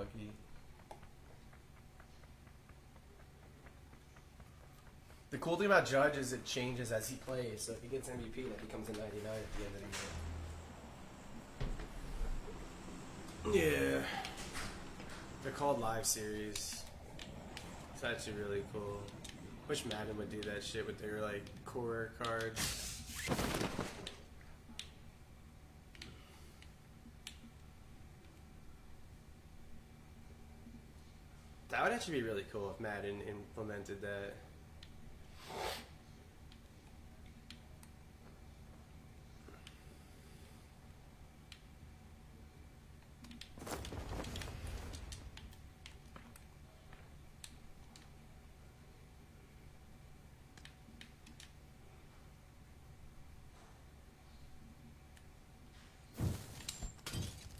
lucky. The cool thing about Judge is it changes as he plays. So if he gets MVP, that becomes a 99 at the end of the year. Yeah. They're called live series. It's actually really cool. Wish Madden would do that shit with their like core cards. That would actually be really cool if Madden implemented that.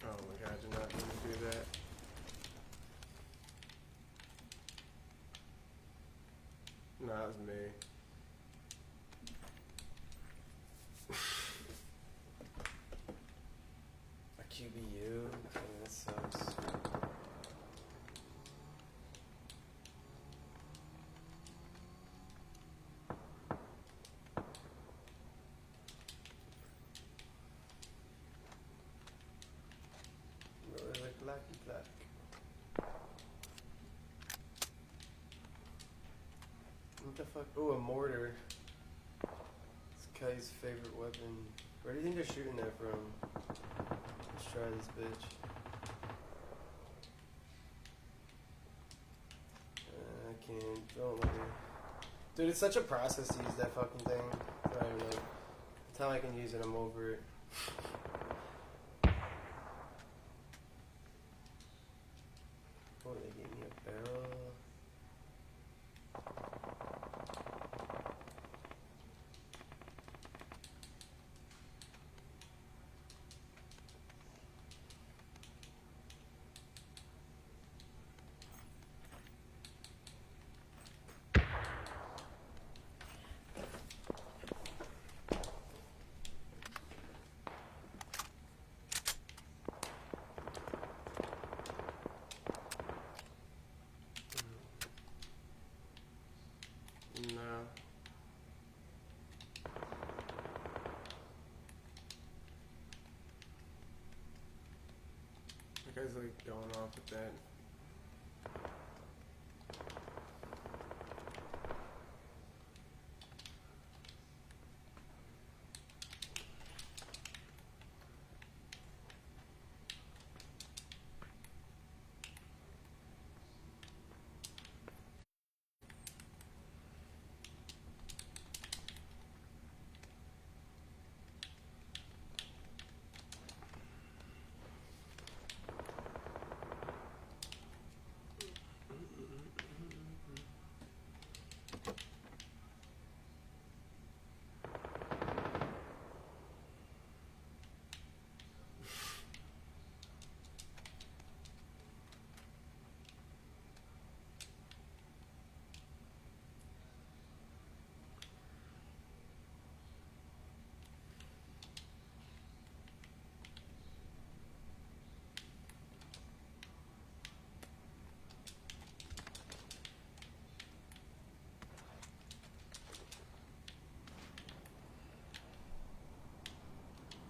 Oh my god, I did not mean to do that. No, that was me. A QBU? Okay, that sucks. Really like blacky black. What the fuck? Oh, a mortar. It's Kai's favorite weapon. Where do you think they're shooting that from? Let's try this bitch. I can't. Don't let me. Dude, it's such a process to use that fucking thing. I don't even know. The time I can use it, I'm over it. Oh, they gave me a barrel. No. That guy's like going off with that.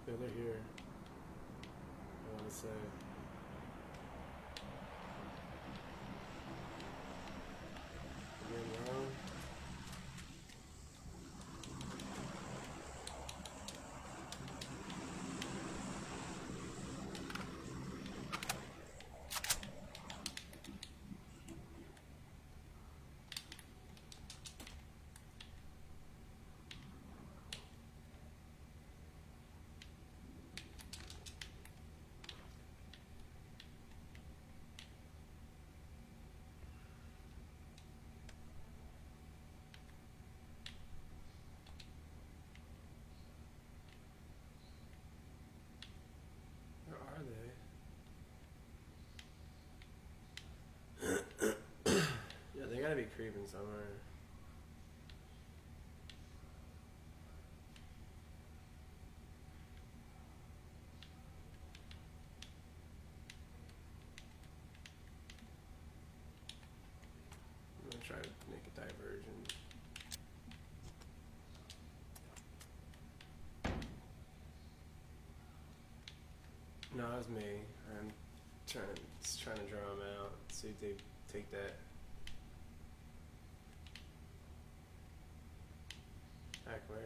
Yeah, they're here. I want to say. Again, wrong. Where are they? Yeah, they gotta be creeping somewhere. diversion. No, it was me. I'm trying to draw them out. See if they take that. Back where?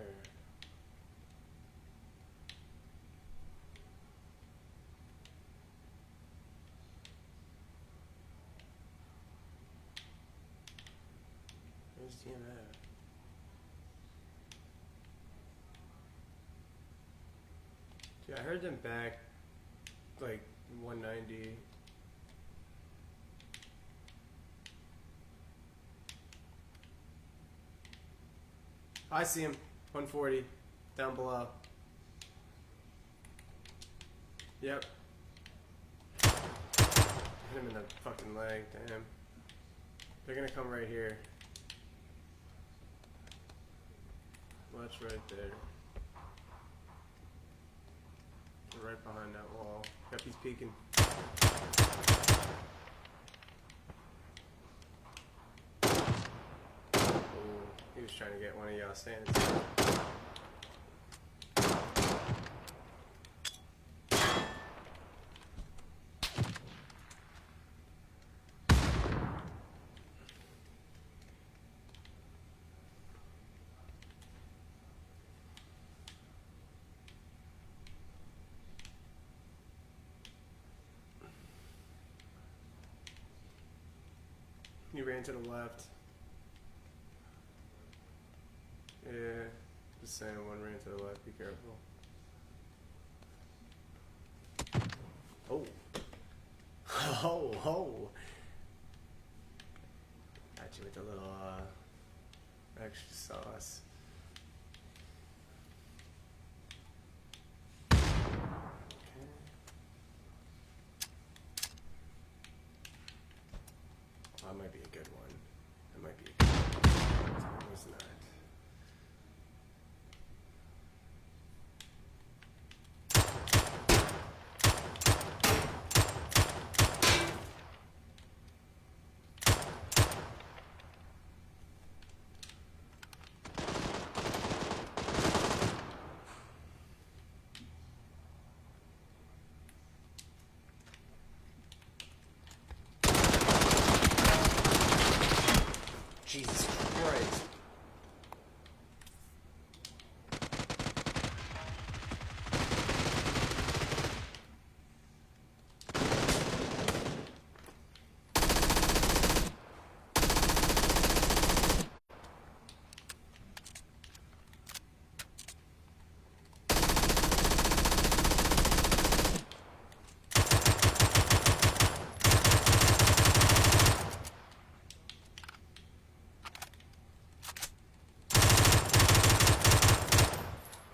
Where's DMF? Dude, I heard them back like 190. I see him. 140. Down below. Yep. Hit him in the fucking leg. Damn. They're gonna come right here. Watch right there. Right behind that wall. Yep, he's peeking. Ooh, he was trying to get one of y'all stands. He ran to the left. Yeah, just saying, one ran to the left. Be careful. Oh. Oh, oh. Got you with a little extra sauce. That might be a good one. That might be a good one. It was not. Jesus Christ.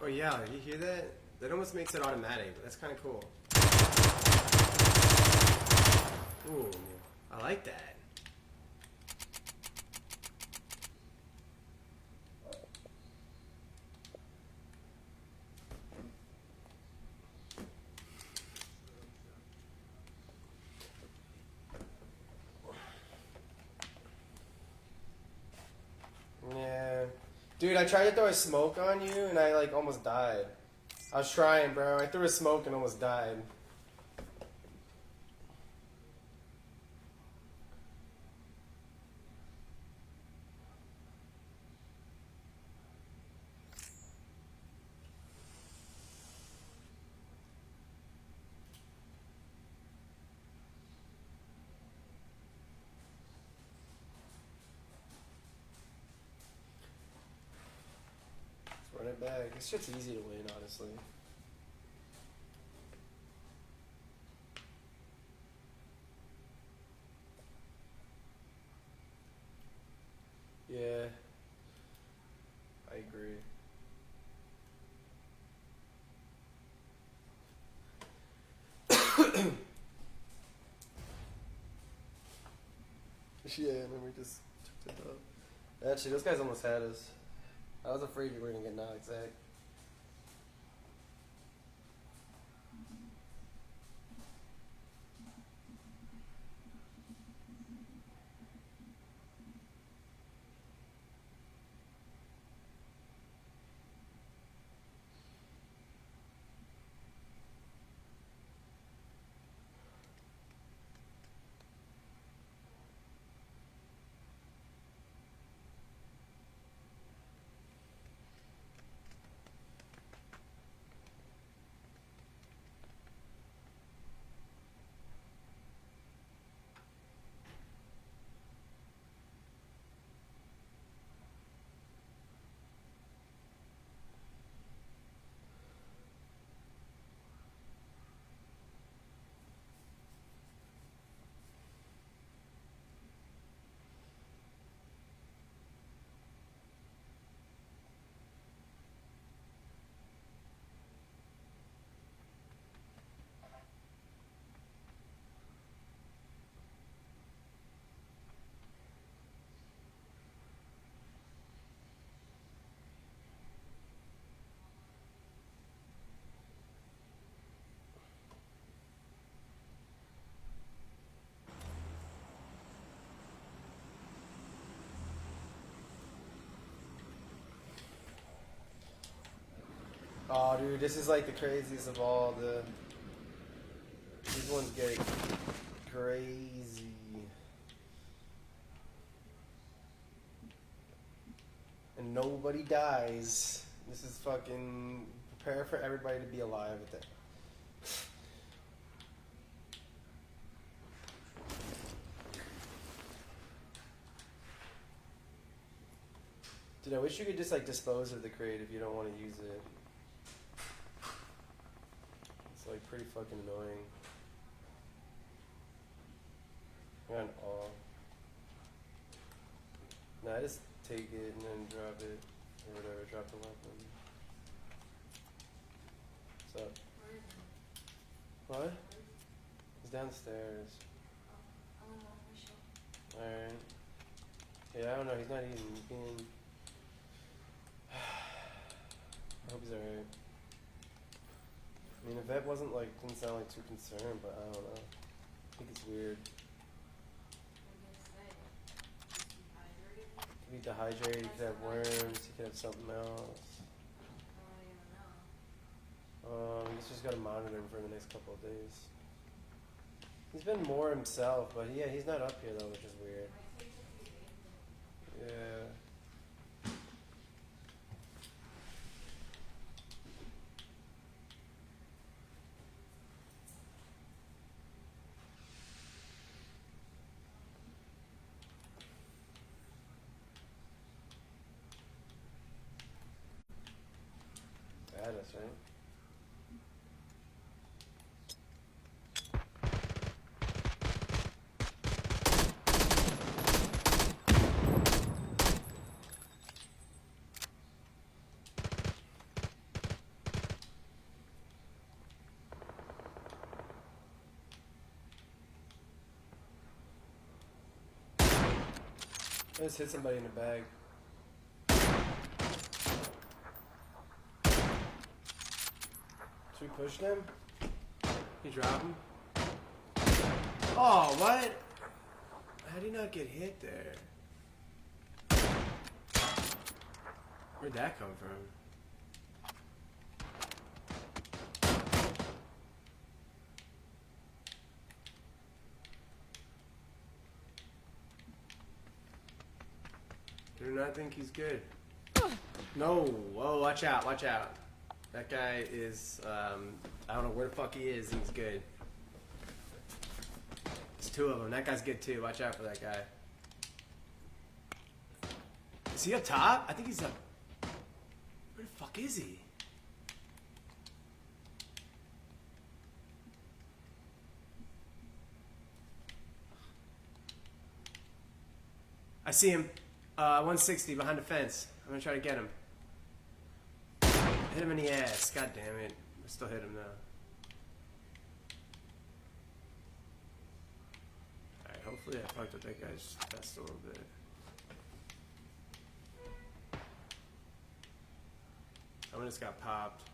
Oh yeah, you hear that? That almost makes it automatic. That's kind of cool. Ooh, I like that. Yeah. Dude, I tried to throw a smoke on you and I like almost died. I was trying, bro. I threw a smoke and almost died. Run it back. It's just easy to win, honestly. Yeah. I agree. Yeah, and then we just took it up. Actually, those guys almost had us. I was afraid we were going to get knocked, Zach. Oh, dude, this is like the craziest of all. These ones get crazy. And nobody dies. This is fucking prepare for everybody to be alive with it. Dude, I wish you could just like dispose of the crate if you don't want to use it. It's like pretty fucking annoying. I got an awe. Nah, I just take it and then drop it or whatever. Drop the weapon. What's up? What? He's downstairs. Alright. Yeah, I don't know. He's not eating. He's being. I hope he's alright. I mean, Yvette wasn't like, didn't sound like too concerned, but I don't know. I think it's weird. He could be dehydrated, he could have worms, he could have something else. He's just gotta monitor him for the next couple of days. He's been more himself, but yeah, he's not up here though, which is weird. Yeah. Badass, right? I just hit somebody in the bag. Should we push them? You drop him? Oh, what? How did he not get hit there? Where'd that come from? I do not think he's good. No. Whoa, watch out, watch out. That guy is, I don't know where the fuck he is. He's good. There's two of them. That guy's good too. Watch out for that guy. Is he up top? I think he's up. Where the fuck is he? I see him. 160 behind the fence. I'm gonna try to get him. Hit him in the ass. God damn it. I still hit him though. Alright, hopefully I fucked up that guy's chest a little bit. Someone just got popped.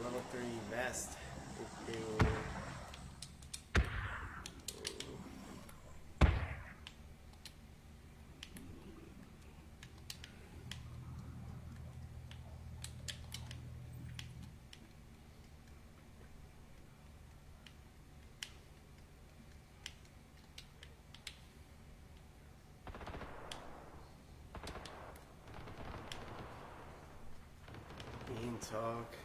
Level 3 vest. Talk.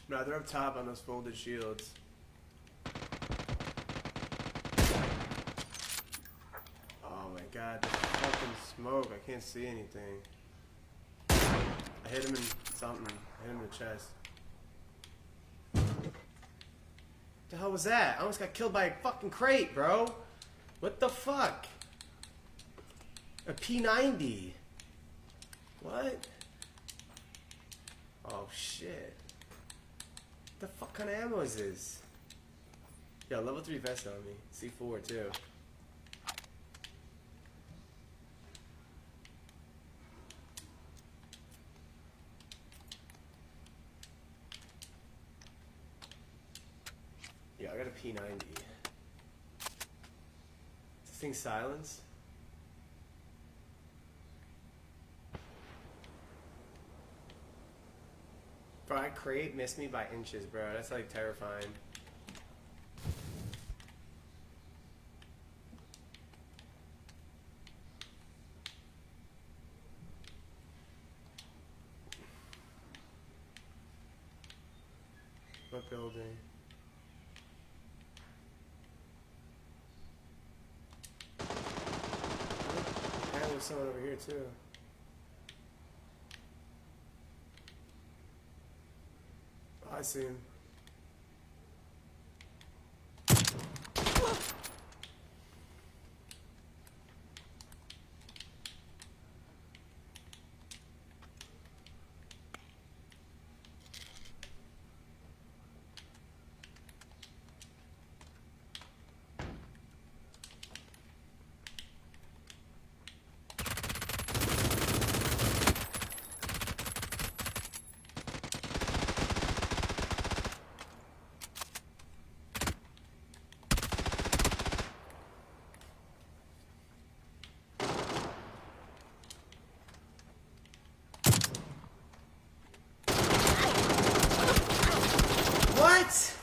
Bro, they're up top on those folded shields. Oh my god, the fucking smoke. I can't see anything. I hit him in something. I hit him in the chest. What the hell was that? I almost got killed by a fucking crate, bro. What the fuck? A P90. What? Oh shit. The fuck kind of ammo is this? Yo, level 3 vest on me. C4 too. Yeah, I got a P90. Is this thing silenced? Bro, that crate missed me by inches, bro. That's like terrifying. What building? Apparently there's someone over here too. I see him. What?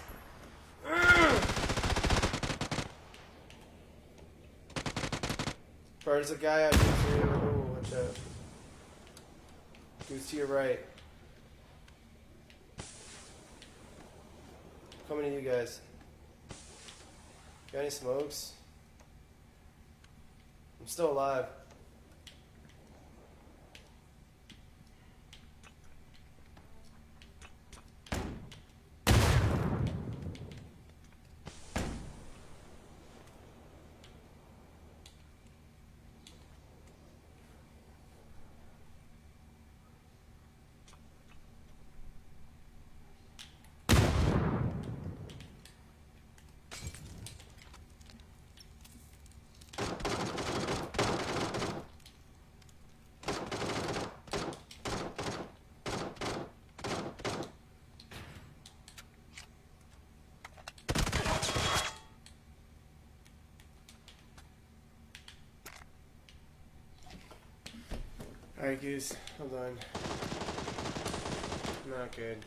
Bro, there's a guy out here too. Oh, watch out. Who's to your right? Coming to you guys. Got any smokes? I'm still alive. Alright, Goose, hold on. Not good.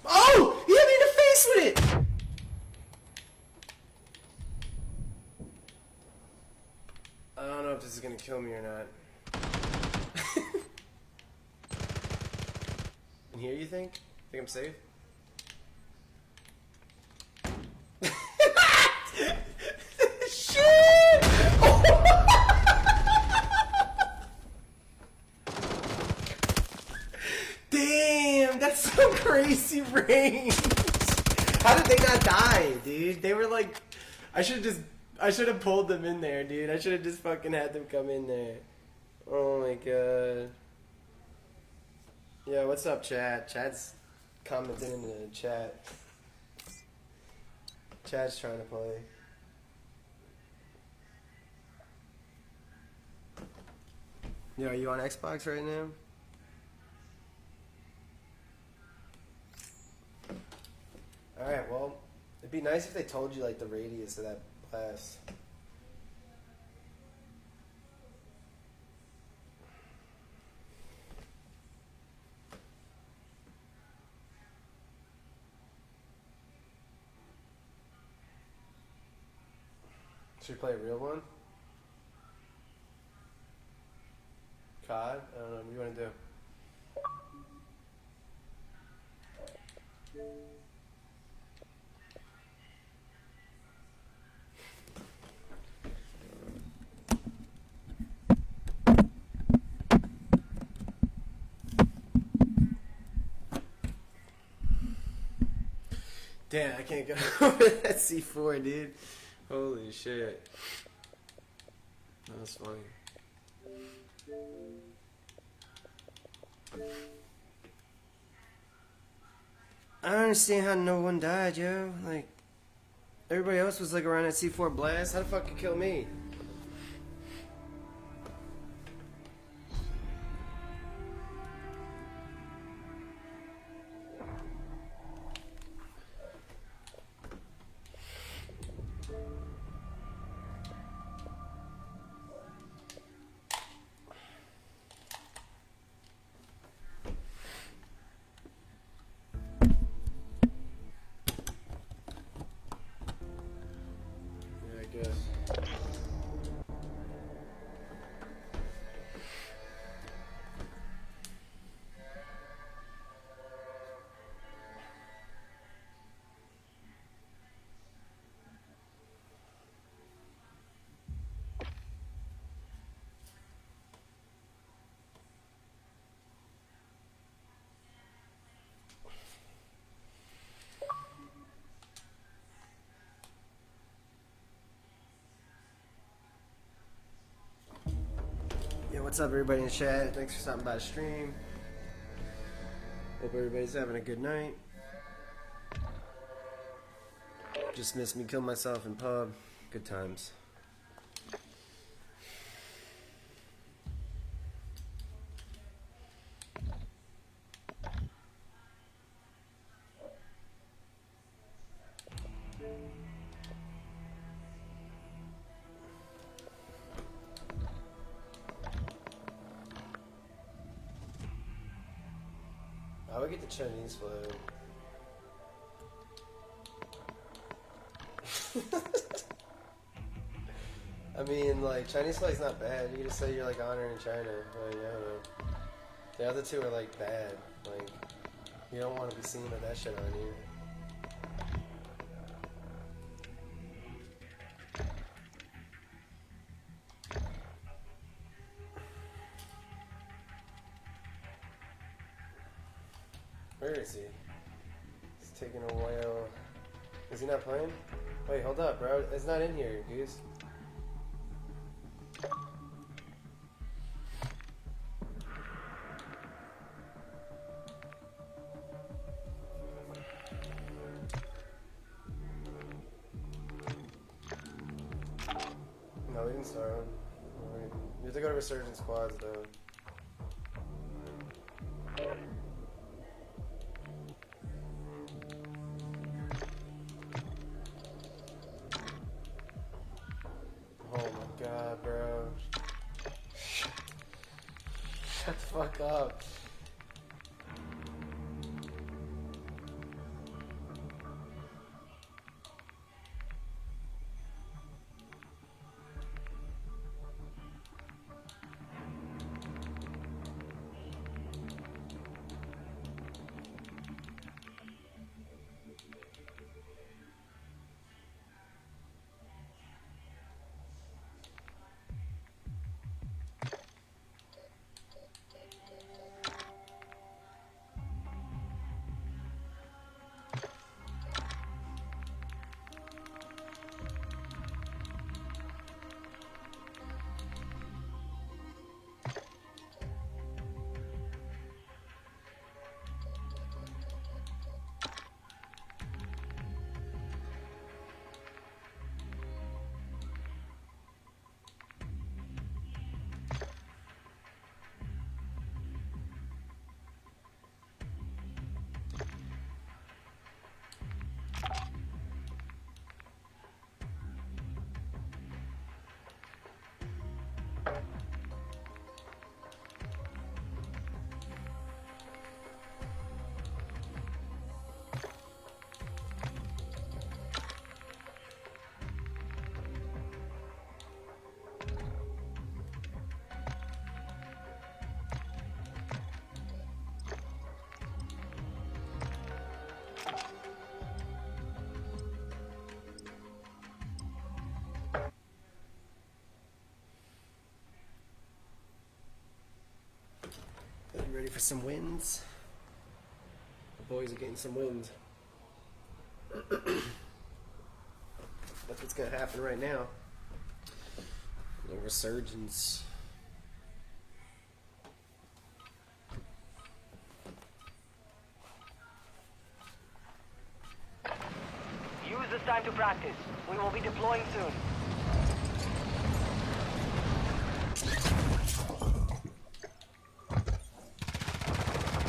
Oh! He hit me in the face with it! I don't know if this is gonna kill me or not. In here, you think? Think I'm safe? Shit! Damn, that's so crazy range. How did they not die, dude? They were like, I should have pulled them in there, dude. I should have just fucking had them come in there. Oh my god. Yeah, what's up, chat? Chat's commenting in the chat. Chat's trying to play. Yo, are you on Xbox right now? Alright, well, it'd be nice if they told you, like, the radius of that blast. Should we play a real one? COD? I don't know, what do you want to do? Damn, I can't get over that C4, dude. Holy shit. That was funny. I don't understand how no one died, yo. Like, everybody else was like around that C4 blast. How the fuck you kill me? Yeah, I guess. Yeah, what's up, everybody in the chat? Thanks for stopping by the stream. Hope everybody's having a good night. Just missed me kill myself in pub. Good times. I would get the Chinese flag. I mean, like, Chinese flag's not bad. You can just say you're, like, honoring China. Like, I don't know. The other two are, like, bad. Like, you don't want to be seen with that shit on you. Where is he? He's taking a while. Is he not playing? Wait, hold up, bro. It's not in here, Goose. No, we didn't start him. Alright. You have to go to Resurgence Squads, though. Oh my god, bro. Shut the fuck up. Ready for some wins? The boys are getting some wins. That's what's gonna happen right now. A resurgence. Use this time to practice. We will be deploying soon.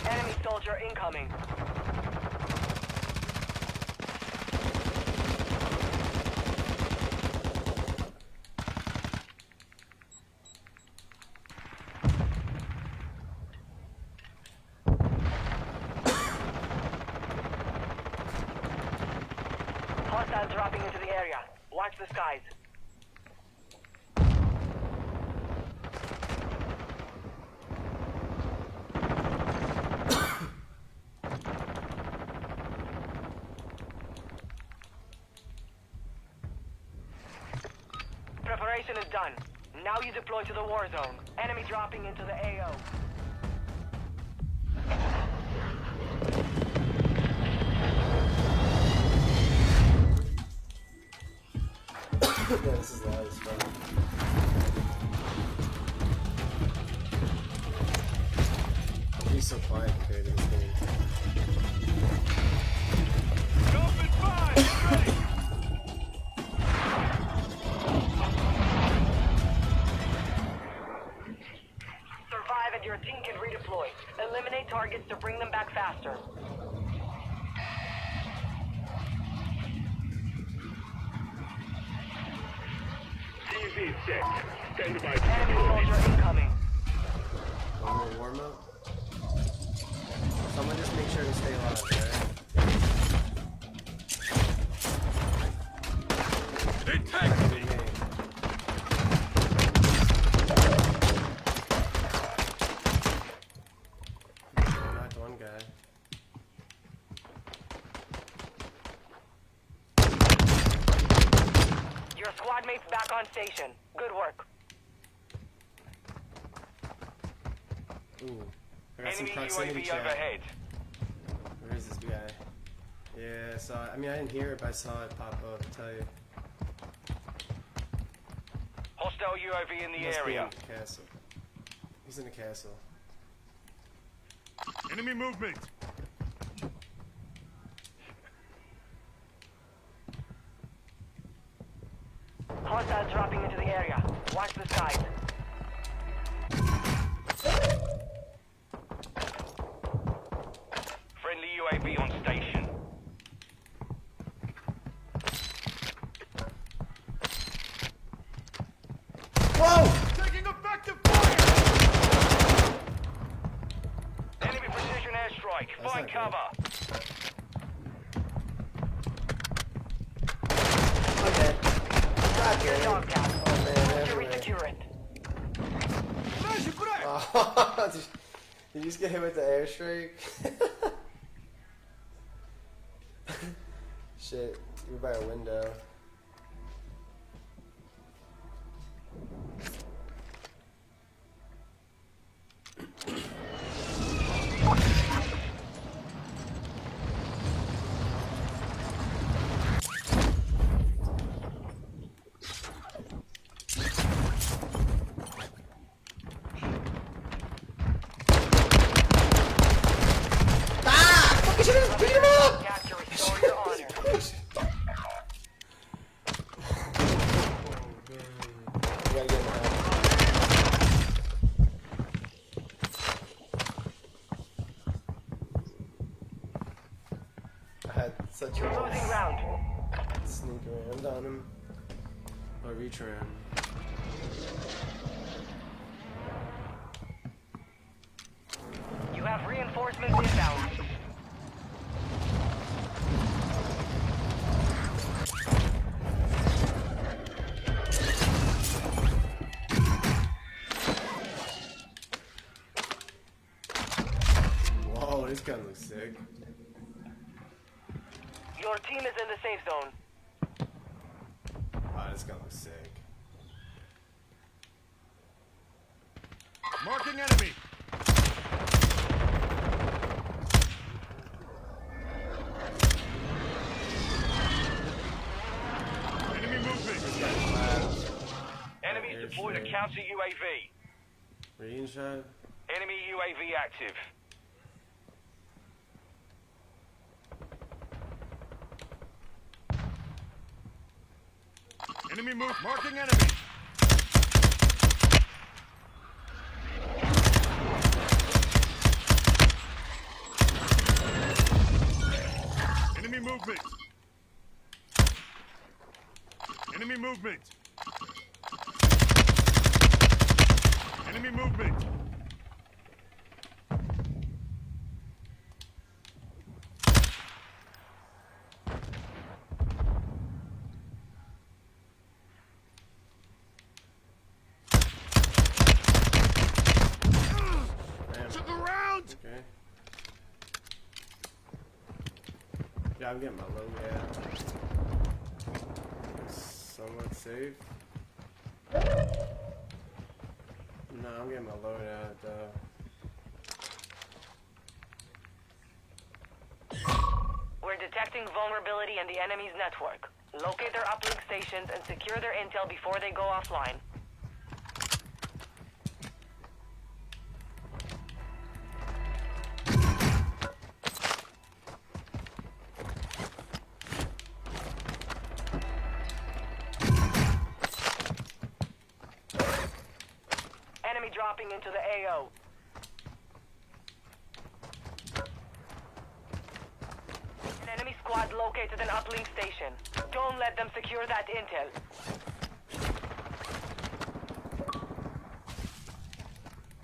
Enemy soldier incoming. Hostiles dropping into the area. Watch the skies. Preparation is done. Now you deploy to the war zone. Enemy dropping into the AO. Yeah, this is loud as fuck. He's so quiet compared to this game. Open fire! Get ready! Survive and your team can redeploy. Eliminate targets to bring them back faster. TV check. Stand by. Enemy soldier incoming. One more warm up. Someone just make sure to stay alive, right? Detect! Good game. Knocked one guy. Your squad mates back on station. Good work. Ooh. I got some Enemy proximity UAV chat. overhead. Where is this guy? Yeah, I saw it. I mean, I didn't hear it, but I saw it pop up. I'll tell you. Hostile UAV in the Must be area. in the castle. He's in the castle. Enemy movement. Hostiles dropping into the area. Watch the skies. Friendly UAV on station. Whoa! Taking effective fire! Enemy precision airstrike. That's Find not cover. Okay. God Your damn dog it. tag. Oh man, To everywhere. resecure it. Oh, did you just get hit with the airstrike? Shit, you were by a window. Tag to restore your honor. You gotta get him out. I had such You're losing a round. sneak around on him. Or reach around. You have reinforcements inbound. Whoa, this gun looks sick. Your team is in the safe zone. Wow, this gun looks sick. Marking enemy. deployed a shit. counter UAV. Green shot. Enemy UAV active. Enemy move. Marking enemy. Enemy movement. Enemy movement. Enemy movement. Damn. To the round. Okay. Yeah, I'm getting my load out. Somewhat safe. No, I'm getting my load out though. We're detecting vulnerability in the enemy's network. Locate their uplink stations and secure their intel before they go offline. Enemy dropping into the AO. An enemy squad located an uplink station. Don't let them secure that intel.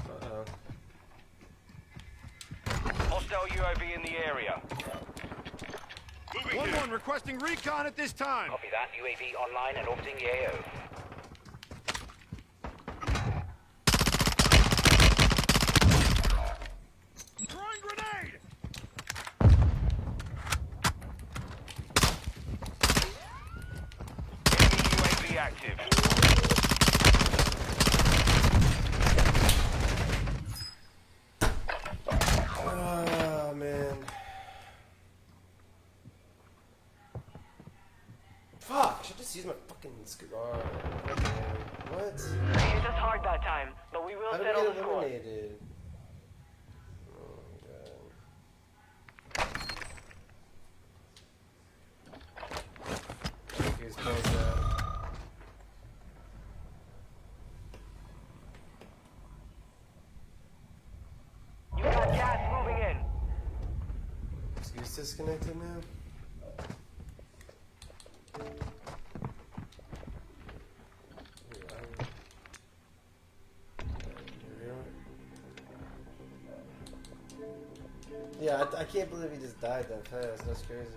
Uh-oh. Hostile UAV in the area. 1-1 requesting recon at this time. Copy that. UAV online and orbiting the AO. Throwing grenade. Enemy UAV active. Oh man. Fuck, I should just use my fucking scar. What? They hit us hard that time, but we will How did settle we the get score. eliminated? Oh god. Here's close out. You got gas moving in. Excuse disconnected now? Yeah, I can't believe he just died that fast. That's crazy.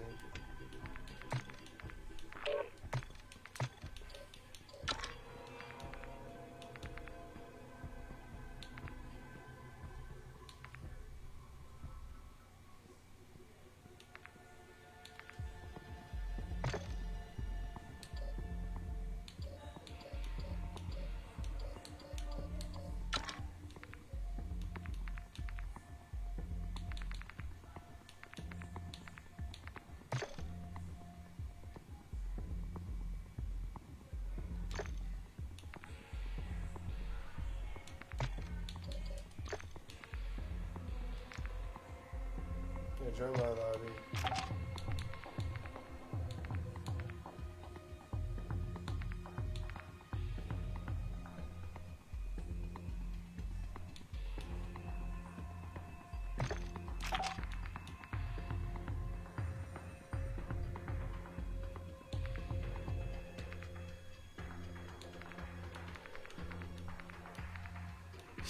Yeah, join my lobby.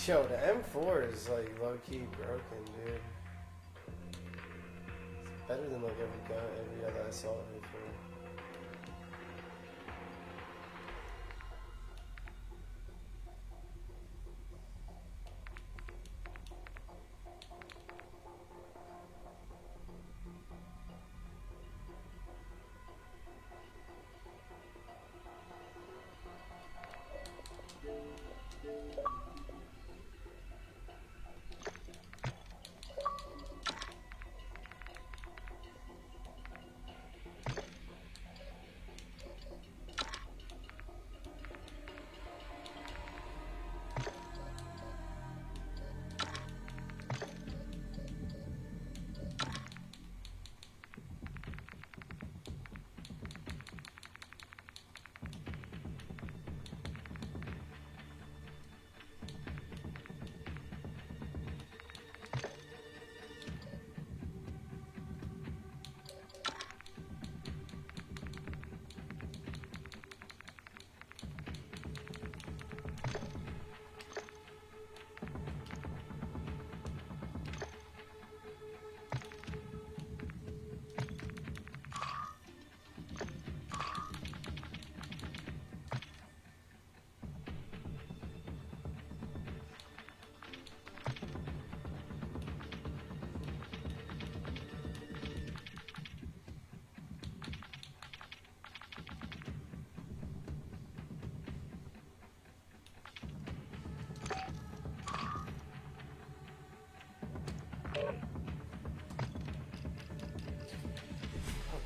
Yo, the M4 is like low-key broken, dude. It's better than like every other assault rifle.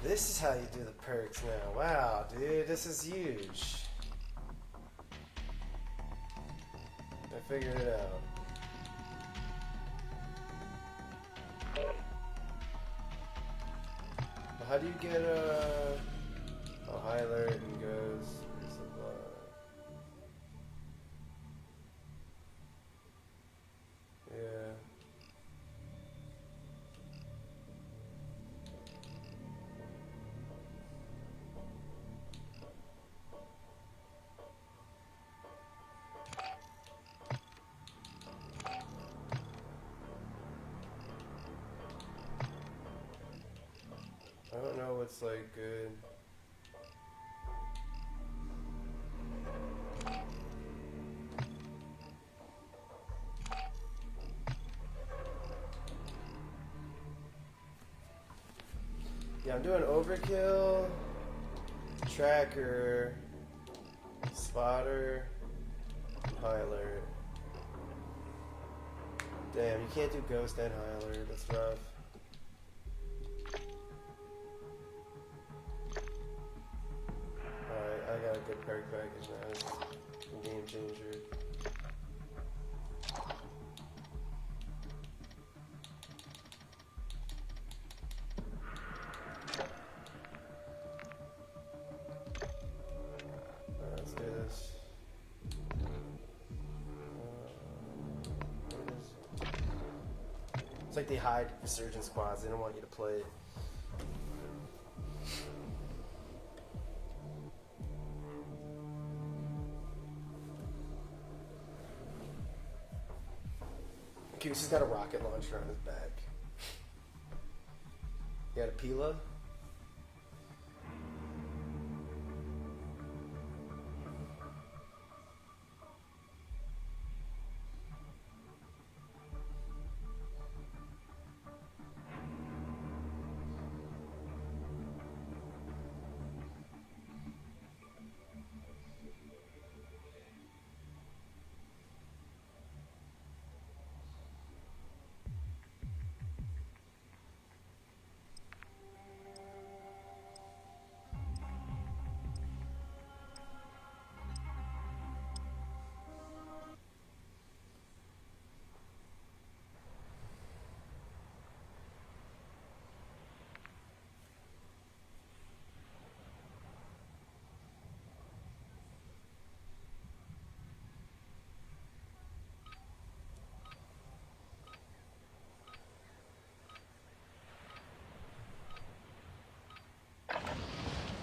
This is how you do the perks now. Wow, dude, this is huge. I figured it out. But how do you get a high alert and goes? Yeah. I don't know what's like good. Yeah, I'm doing overkill, tracker, spotter, high alert. Damn, you can't do ghost and high alert, that's rough. Alright, I got a good perk package now. It's a game changer. Let's do this. It's like they hide resurgent squads, they don't want you to play it. Goose has got a rocket launcher on his back. He got a Pila.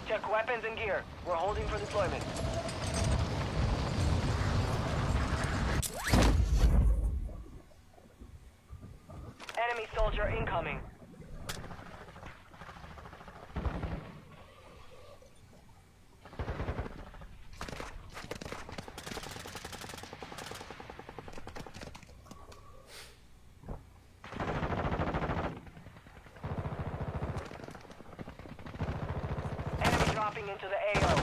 Check weapons and gear. We're holding for deployment. Enemy soldier incoming. Dropping into the AO.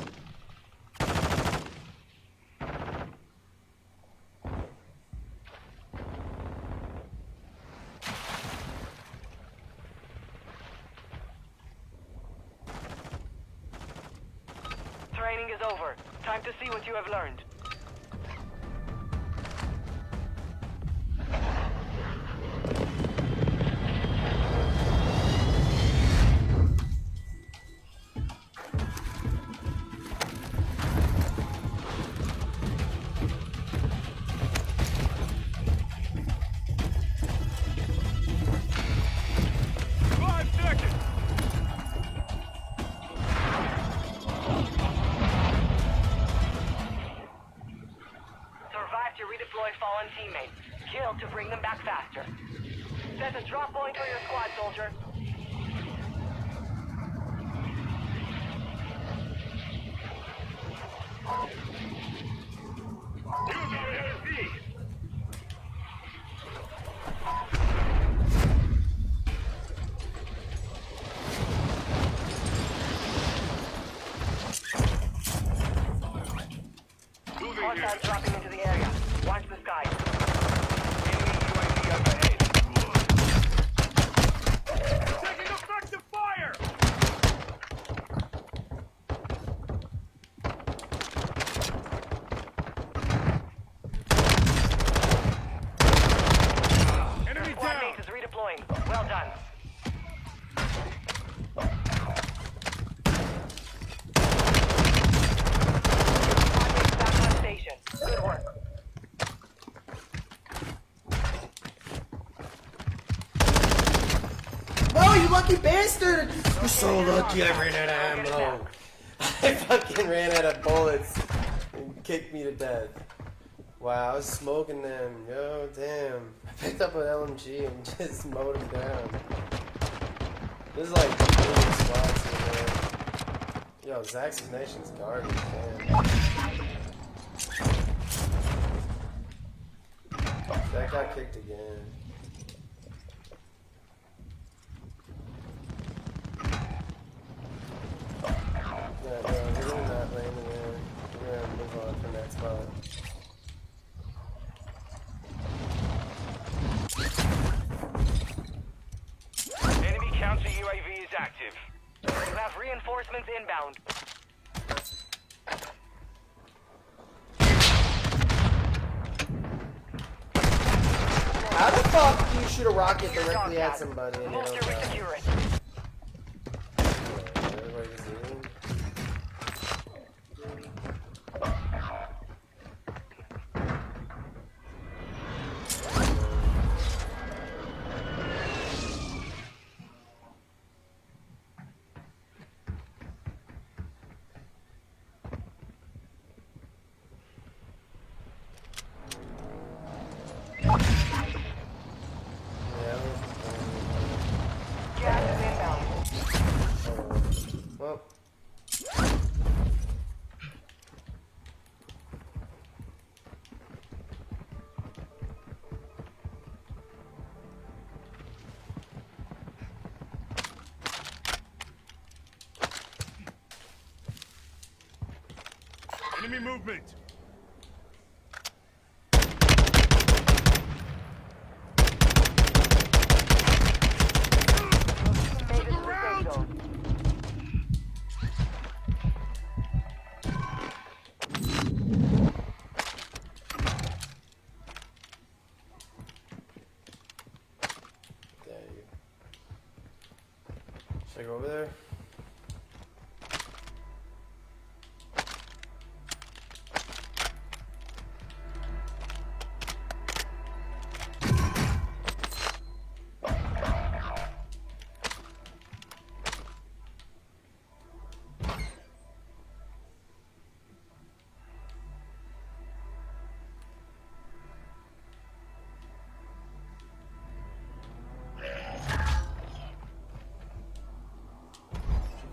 Training is over. Time to see what you have learned. Fallen teammates. Kill to bring them back faster. Set a drop point for your squad, soldier. Hostiles dropping into the area. Watch the sky. Enemy UAV overhead. Taking effective fire! deploying. Well done. Back on station. Good work. Whoa, you lucky bastard! You're so lucky I ran out of ammo. I fucking ran out of bullets and kicked me to death. Wow, I was smoking them. Yo, damn. I picked up an LMG and just mowed them down. This is like really spots in there. Yo, Zax's Nation's garbage, man. That got kicked again. Yeah, no, we're really not landing there. We're gonna move on from that spot. Enemy counter UAV is active. You have reinforcements inbound. How the fuck do you shoot a rocket directly at somebody and they don't Bolster die? secure it. Everybody's in. Gas is inbound. Well, Enemy movement. Made it to the safe zone. there you go. Should I go over there?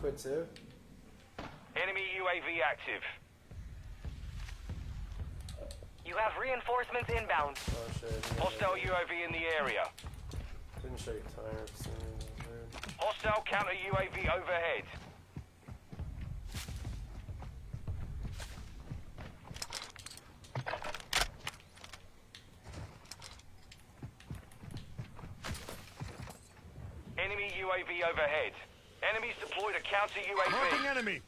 Quit too? Enemy UAV active. You have reinforcements inbound. Oh shit. Hostile UAV in the area. Didn't show you timer for some reason. It was weird. Hostile counter UAV overhead. Enemy UAV overhead. Enemies deployed a counter Marking UAV. enemy.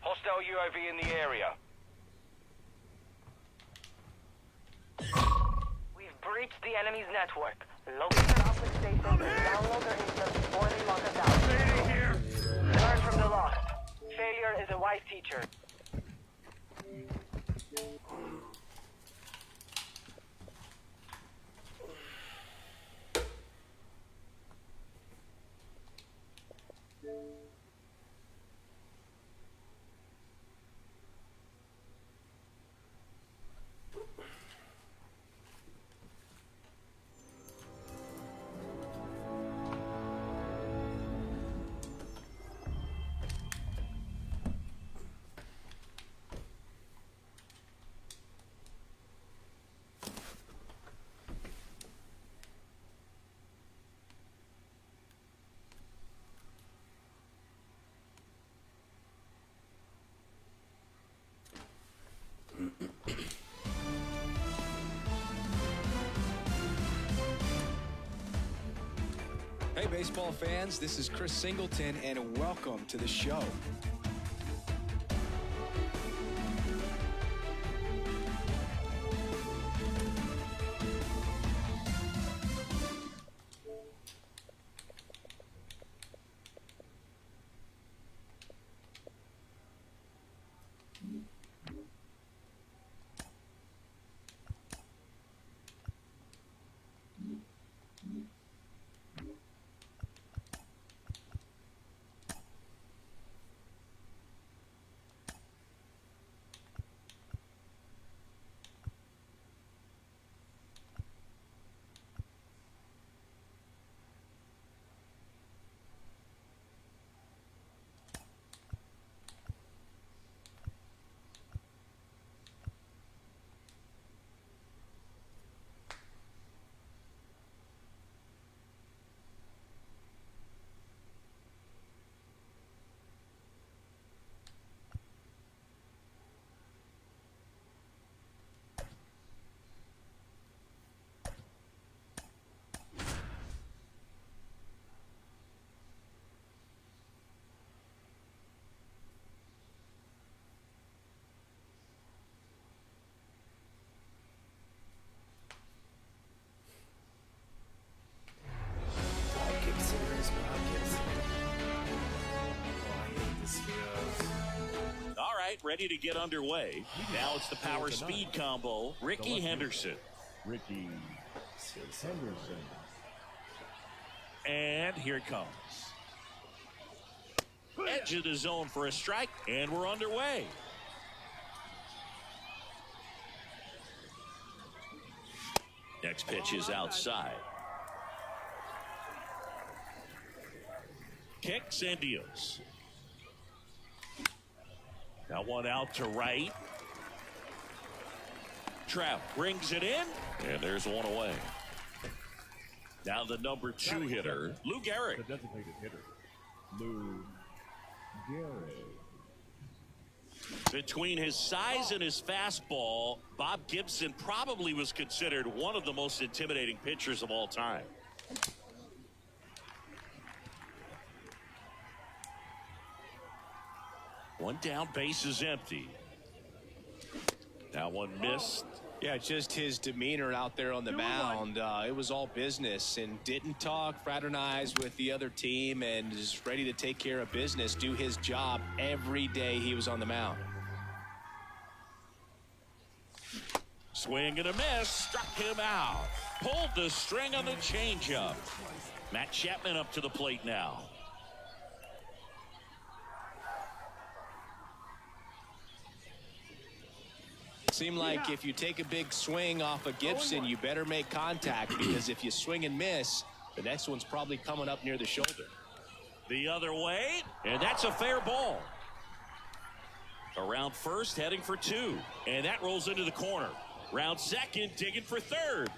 Hostile UAV in the area. We've breached the enemy's network. Locate their uplink stations and download their intel before they lock us out. Stay here. Learn from the loss. Failure is a wise teacher. Hey, baseball fans, this is Chris Singleton, and welcome to the show. ready to get underway. Now it's the power speed combo. Ricky Henderson. Ricky Henderson. And here it comes. Edge of the zone for a strike, and we're underway. Next pitch is outside. Kicks and deals. Now one out to right. Trout brings it in, and there's one away. Now the number 2 hitter, Lou Gehrig. The designated hitter, Lou Gehrig. Between his size and his fastball, Bob Gibson probably was considered one of the most intimidating pitchers of all time. One down, base is empty. Now one missed. Yeah, just his demeanor out there on the mound. It was all business, and didn't talk, fraternize with the other team, and is ready to take care of business, do his job every day he was on the mound. Swing and a miss, struck him out. Pulled the string on the changeup. Matt Chapman up to the plate now. Seemed like if you take a big swing off of Gibson, you better make contact, because if you swing and miss, the next one's probably coming up near the shoulder. The other way, and that's a fair ball. Around first, heading for 2, and that rolls into the corner. Round second, digging for third.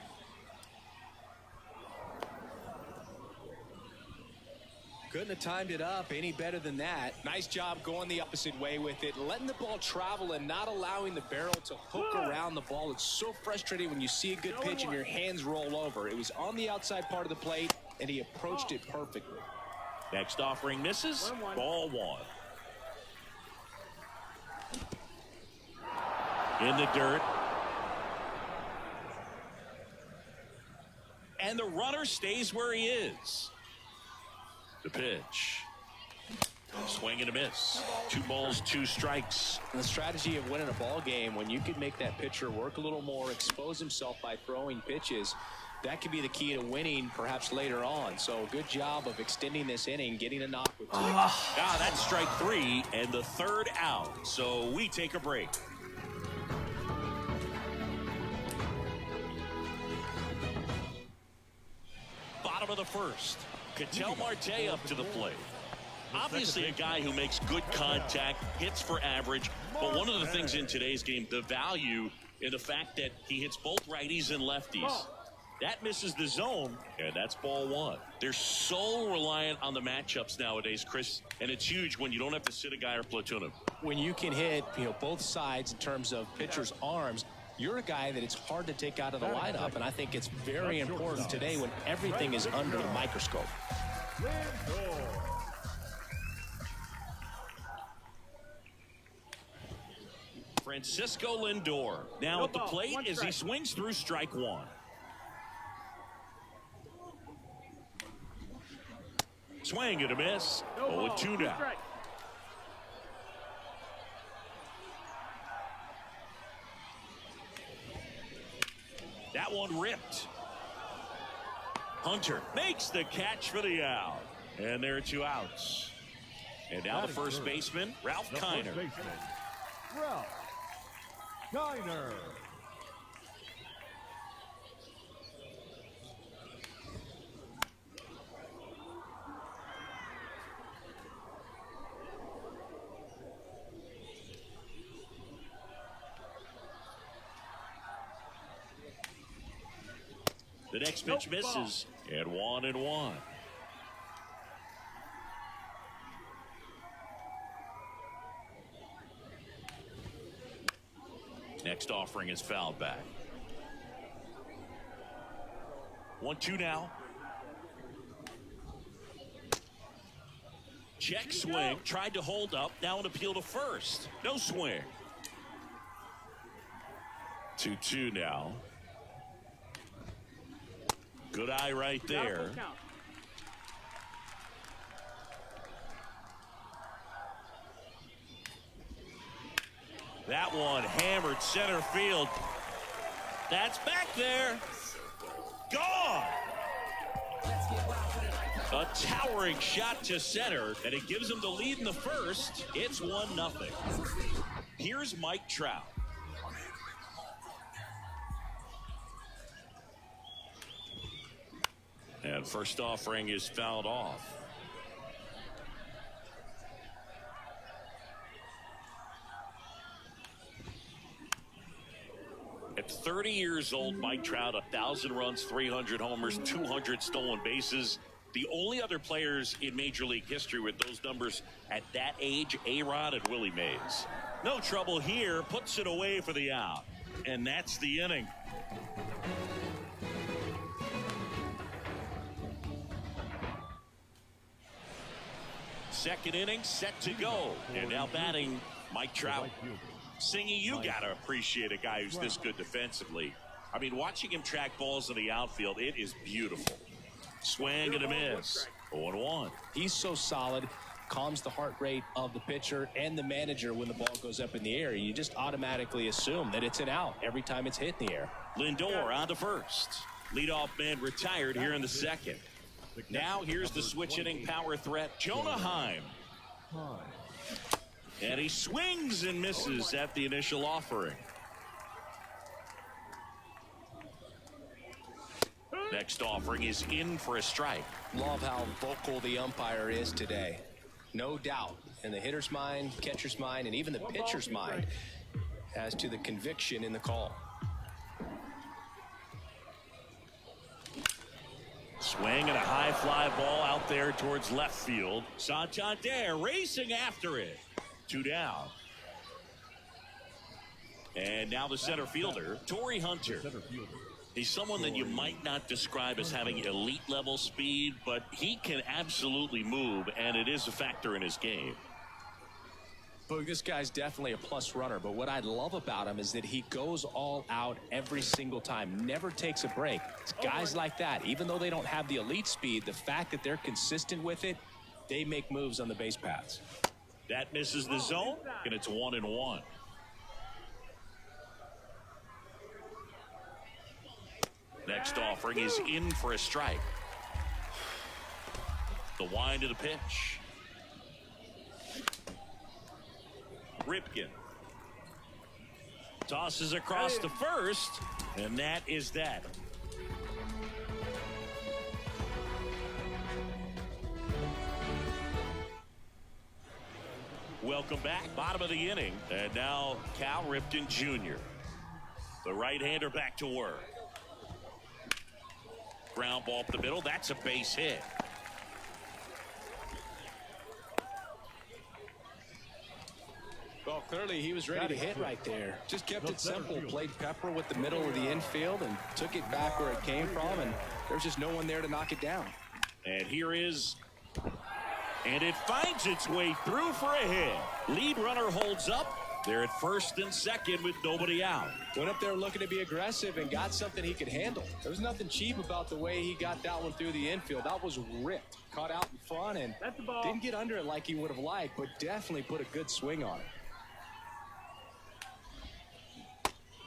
Couldn't have timed it up any better than that. Nice job going the opposite way with it, letting the ball travel and not allowing the barrel to hook around the ball. It's so frustrating when you see a good pitch and your hands roll over. It was on the outside part of the plate, and he approached it perfectly. Next offering misses. Ball 1. In the dirt. And the runner stays where he is. The pitch. Swing and a miss. 2 balls, 2 strikes. And the strategy of winning a ball game, when you can make that pitcher work a little more, expose himself by throwing pitches, that could be the key to winning perhaps later on. So good job of extending this inning, getting a knock with 2. Ah, that's strike 3 and the 3rd out. So we take a break. Bottom of the 1st. Ketel Marte up to the plate. Obviously a guy who makes good contact, hits for average, but one of the things in today's game, the value in the fact that he hits both righties and lefties. That misses the zone, and that's ball 1. They're so reliant on the matchups nowadays, Chris, and it's huge when you don't have to sit a guy or platoon him. When you can hit, both sides in terms of pitchers' arms, you're a guy that it's hard to take out of the lineup, and I think it's very important today when everything is under the microscope. Francisco Lindor now at the plate as he swings through strike 1. Swing and a miss. 0-2 now. That one ripped. Hunter makes the catch for the out. And there are 2 outs. And now the first baseman, Ralph Kiner. Ralph Kiner. The next pitch misses, and 1-1. Next offering is fouled back. 1-2 now. Check swing, tried to hold up, now an appeal to first. No swing. 2-2 now. Good eye right there. That one hammered center field. That's back there. Gone. A towering shot to center, and it gives them the lead in the first. It's 1-0. Here's Mike Trout. And first offering is fouled off. At 30 years old, Mike Trout, 1,000 runs, 300 homers, 200 stolen bases. The only other players in Major League history with those numbers at that age, A-Rod and Willie Mays. No trouble here, puts it away for the out. And that's the inning. Second inning set to go. And now batting Mike Trout. Singy, you gotta appreciate a guy who's this good defensively. I mean, watching him track balls in the outfield, it is beautiful. Swing and a miss. 0-1. He's so solid, calms the heart rate of the pitcher and the manager when the ball goes up in the air. You just automatically assume that it's an out every time it's hit in the air. Lindor on to first. Leadoff man retired here in the second. Now here's the switch inning power threat, Jonah Heim. And he swings and misses at the initial offering. Next offering is in for a strike. Love how vocal the umpire is today. No doubt in the hitter's mind, catcher's mind, and even the pitcher's mind as to the conviction in the call. Swing and a high fly ball out there towards left field. Santander racing after it. 2 down. And now the center fielder, Torrey Hunter. He's someone that you might not describe as having elite level speed, but he can absolutely move, and it is a factor in his game. But this guy's definitely a plus runner, but what I love about him is that he goes all out every single time, never takes a break. It's guys like that, even though they don't have the elite speed, the fact that they're consistent with it, they make moves on the base paths. That misses the zone, and it's 1-1. Next offering is in for a strike. The wind of the pitch. Ripken tosses across to first, and that is that. Welcome back. Bottom of the inning, and now Cal Ripken Jr. The right-hander back to work. Ground ball up the middle. That's a base hit. Well, clearly he was ready to hit right there. Just kept it simple. Played pepper with the middle of the infield and took it back where it came from, and there's just no one there to knock it down. And here is, and it finds its way through for a hit. Lead runner holds up. They're at first and second with nobody out. Went up there looking to be aggressive and got something he could handle. There was nothing cheap about the way he got that one through the infield. That was ripped. Caught out in front and didn't get under it like he would have liked, but definitely put a good swing on it.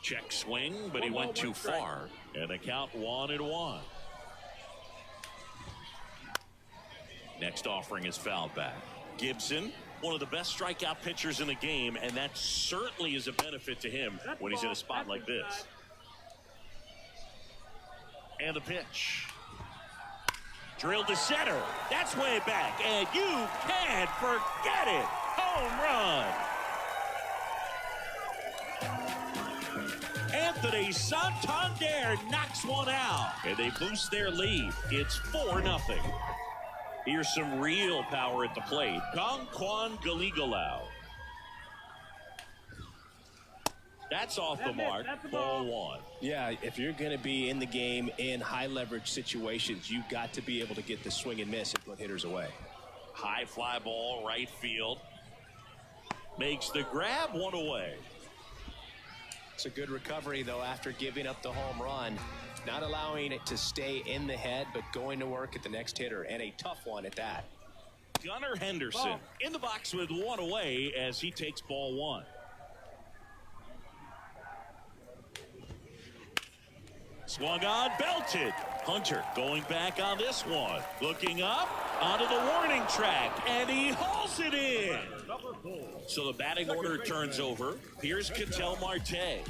Check swing, but he went too far. And the count 1-1. Next offering is fouled back. Gibson, one of the best strikeout pitchers in the game, and that certainly is a benefit to him when he's in a spot like this. And the pitch. Drilled to center. That's way back, and you can't forget it. Home run. Anthony Santander knocks one out, and they boost their lead. It's 4-0. Here's some real power at the plate. Gongquan Galigalau. That's off the mark. Ball one. Yeah, if you're going to be in the game in high leverage situations, you've got to be able to get the swing and miss and put hitters away. High fly ball, right field. Makes the grab, one away. It's a good recovery, though, after giving up the home run. Not allowing it to stay in the head, but going to work at the next hitter, and a tough one at that. Gunnar Henderson in the box with one away as he takes ball one. Swung on, belted. Hunter going back on this one. Looking up, onto the warning track, and he hauls it in. So the batting order turns over. Here's Ketel Marte.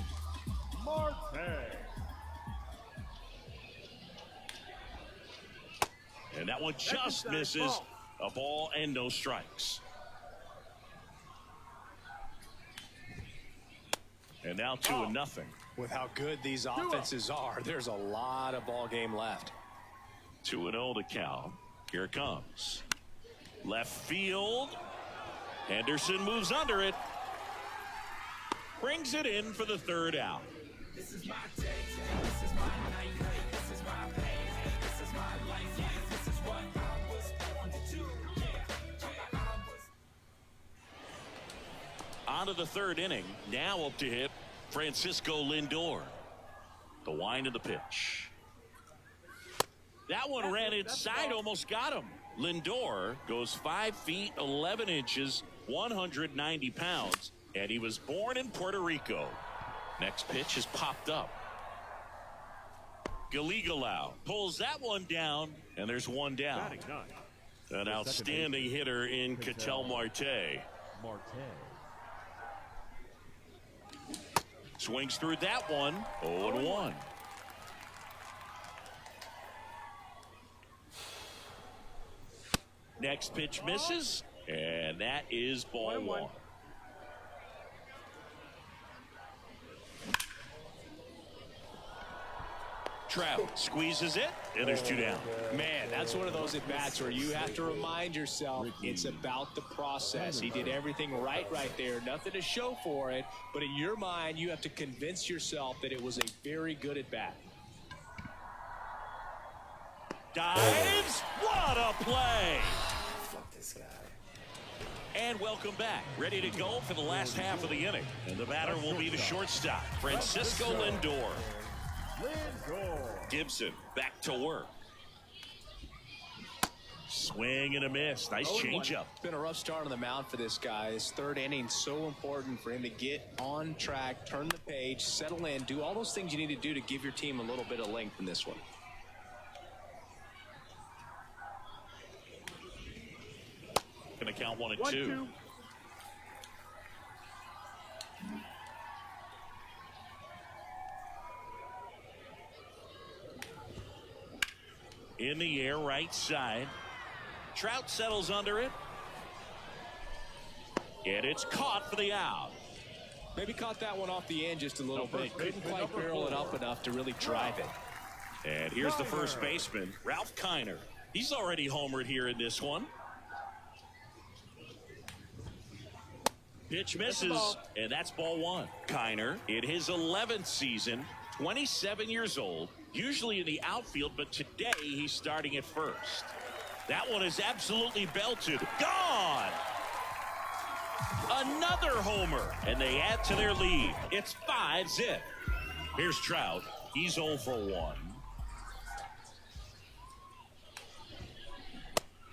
And that one just misses. A ball and no strikes. And now 2-0. With how good these offenses are, there's a lot of ball game left. 2-0 to count. Here it comes. Left field. Henderson moves under it. Brings it in for the third out. This is my day. This is my night. This is my pain. This is my life. This is what I was born to do. On to the third inning. Now up to hit Francisco Lindor. The wind of the pitch. That one ran inside, almost got him. Lindor goes 5 feet 11 inches, 190 pounds, and he was born in Puerto Rico. Next pitch is popped up. Gallegos pulls that one down, and there's one down. An outstanding hitter in Ketel Marte. Swings through that one. 0-1. Next pitch misses, and that is ball one. Trout squeezes it, and there's 2 down. Man, that's one of those at-bats where you have to remind yourself it's about the process. He did everything right there. Nothing to show for it, but in your mind, you have to convince yourself that it was a very good at-bat. Dives. What a play. Fuck this guy. And welcome back. Ready to go for the last half of the inning. And the batter will be the shortstop, Francisco Lindor. Gibson back to work. Swing and a miss. Nice changeup. It's been a rough start on the mound for this guy. His third inning so important for him to get on track, turn the page, settle in, do all those things you need to do to give your team a little bit of length in this one. Gonna count 1 and 2. In the air, right side. Trout settles under it. And it's caught for the out. Maybe caught that one off the end just a little bit. Couldn't quite barrel it up enough to really drive it. And here's the first baseman, Ralph Kiner. He's already homered here in this one. Pitch misses, and that's ball one. Kiner, in his 11th season, 27 years old, usually in the outfield, but today he's starting at first. That one is absolutely belted. Gone! Another homer, and they add to their lead. It's 5-0. Here's Trout. He's 0 for 1.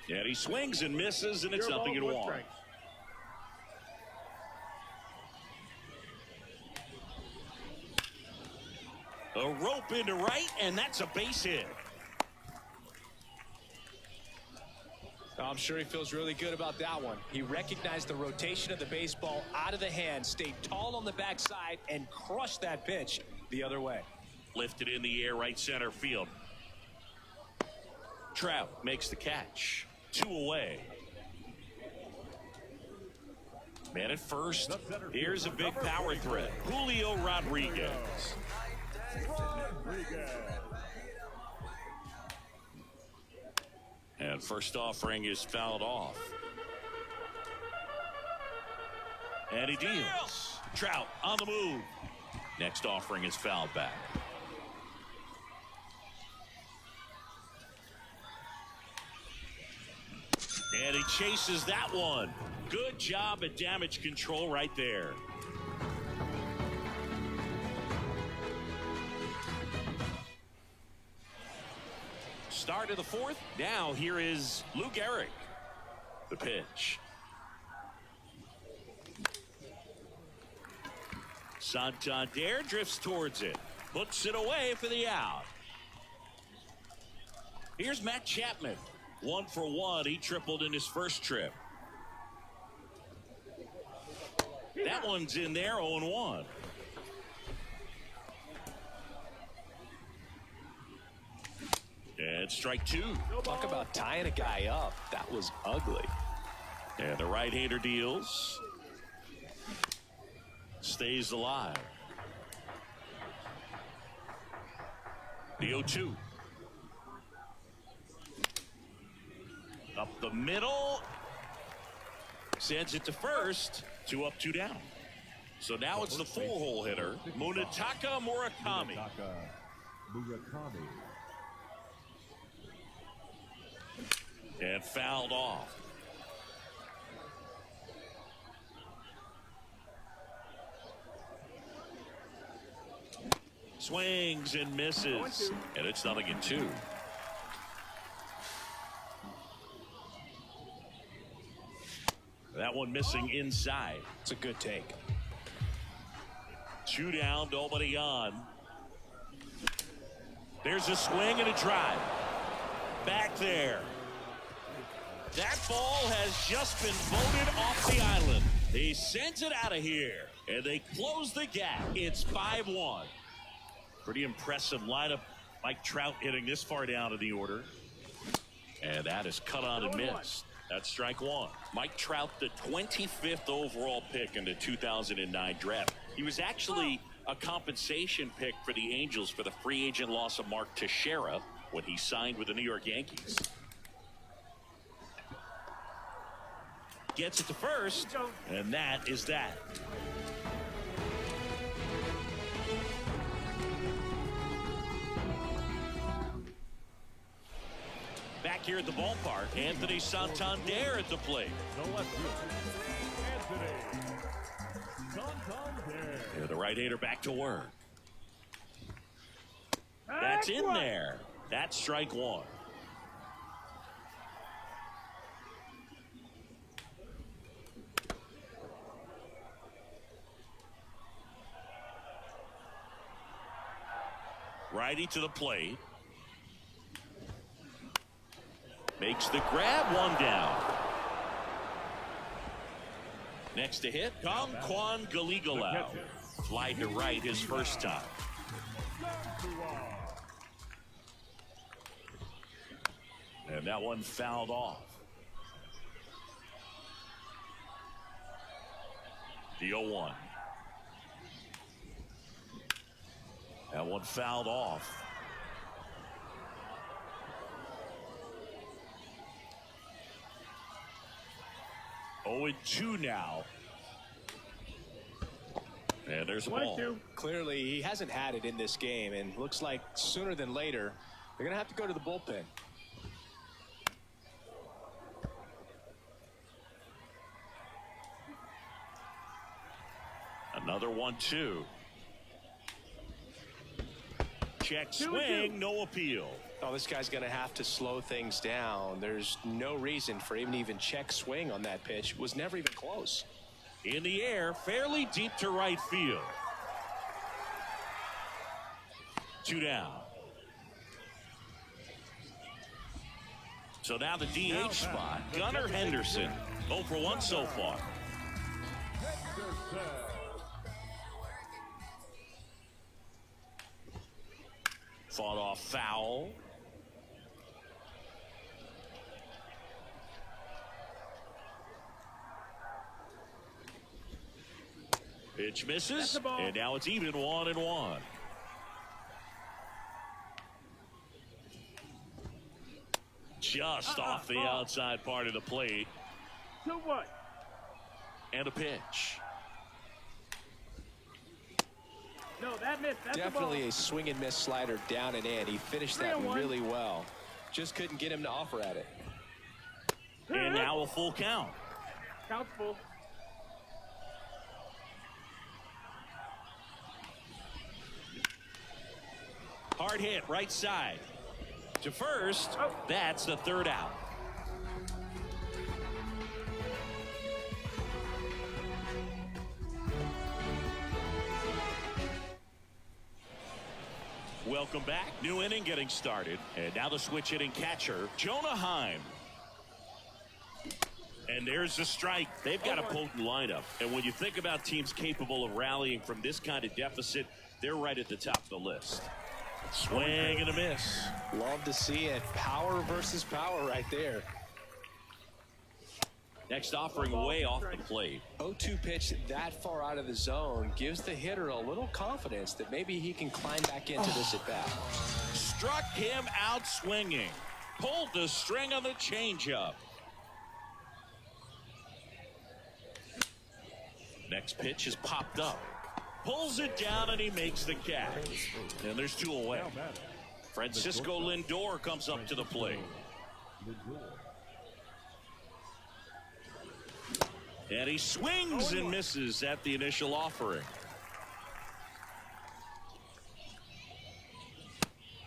And he swings and misses, and it's 0-1. A rope into right, and that's a base hit. I'm sure he feels really good about that one. He recognized the rotation of the baseball out of the hand, stayed tall on the backside, and crushed that pitch the other way. Lifted in the air, right center field. Trout makes the catch. 2 away. Man at first. Here's a big power threat. Julio Rodriguez. And first offering is fouled off. And he deals. Trout on the move. Next offering is fouled back. And he chases that one. Good job at damage control right there. Start of the fourth. Now here is Lou Gehrig. The pitch. Santander drifts towards it. Hooks it away for the out. Here's Matt Chapman. 1 for 1. He tripled in his first trip. That one's in there, 0-1. And strike 2. Talk about tying a guy up. That was ugly. And the right-hander deals. Stays alive. The 0-2. Up the middle. Sends it to first. 2 up, 2 down. So now it's the 4-hole hitter, Munetaka Murakami. Murakami. And fouled off. Swings and misses. And it's 0-2. That one missing inside. It's a good take. 2 down, nobody on. There's a swing and a drive. Back there. That ball has just been voted off the island. He sends it out of here, and they close the gap. It's 5-1. Pretty impressive lineup. Mike Trout hitting this far down in the order. And that is cut on and missed. That's strike 1. Mike Trout, the 25th overall pick in the 2009 draft. He was actually a compensation pick for the Angels for the free agent loss of Mark Teixeira when he signed with the New York Yankees. Gets it to first, and that is that. Back here at the ballpark, Anthony Santander at the plate. The left fielder, Anthony Santander. Yeah, the right-hander back to work. That's in there. That's strike 1. Righty to the plate. Makes the grab, 1 down. Next to hit, Kwan Galigalau. Fly to right his first time. And that one fouled off. The 0-1. That one fouled off. Oh, 2 now. And there's a ball. Clearly, he hasn't had it in this game, and looks like sooner than later, they're going to have to go to the bullpen. Another 1-2. Check swing, no appeal. Oh, this guy's going to have to slow things down. There's no reason for him to even check swing on that pitch. It was never even close. In the air, fairly deep to right field. 2 down. So now the DH spot, Gunnar Henderson. 0 for 1 so far. Fought off foul. Pitch misses, and now it's even 1-1. Just off the outside part of the plate. And a pitch. No, that missed. That's definitely a swing and miss slider down and in. He finished that really well. Just couldn't get him to offer at it. And now a full count. Count's full. Hard hit, right side. To first, that's the 3rd out. Welcome back. New inning getting started. And now the switch hitting catcher, Jonah Heim. And there's the strike. They've got a potent lineup. And when you think about teams capable of rallying from this kind of deficit, they're right at the top of the list. Swing and a miss. Love to see it. Power versus power right there. Next offering way off the plate. 0-2 pitch that far out of the zone gives the hitter a little confidence that maybe he can climb back into this at bat. Struck him out swinging. Pulled the string on the changeup. Next pitch is popped up. Pulls it down and he makes the catch. And there's 2 away. Francisco Lindor comes up to the plate. And he swings and misses at the initial offering.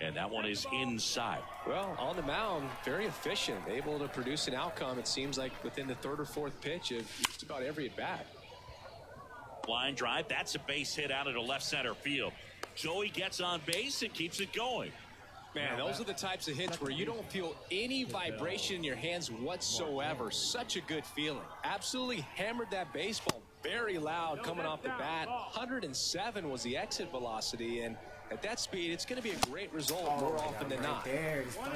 And that one is inside. Well, on the mound, very efficient, able to produce an outcome, it seems like, within the 3rd or 4th pitch of just about every at bat. Line drive, that's a base hit out into left center field. Joey gets on base and keeps it going. Man, those are the types of hits where you don't feel any vibration in your hands whatsoever. Such a good feeling. Absolutely hammered that baseball very loud coming off the bat. 107 was the exit velocity, and at that speed, it's going to be a great result more often than not.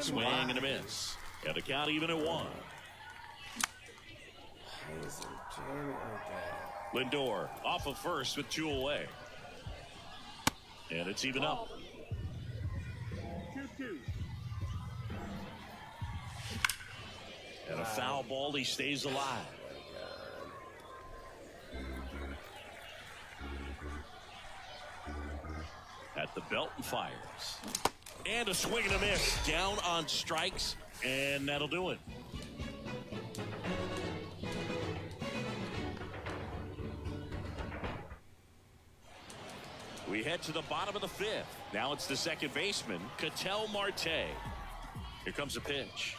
Swing and a miss. Got a count even at 1. Lindor off of first with 2 away. And it's even up. 2-2. And a foul ball, he stays alive. At the belt and fires. And a swing and a miss. Down on strikes, and that'll do it. We head to the bottom of the 5th. Now it's the second baseman, Ketel Marte. Here comes a pitch.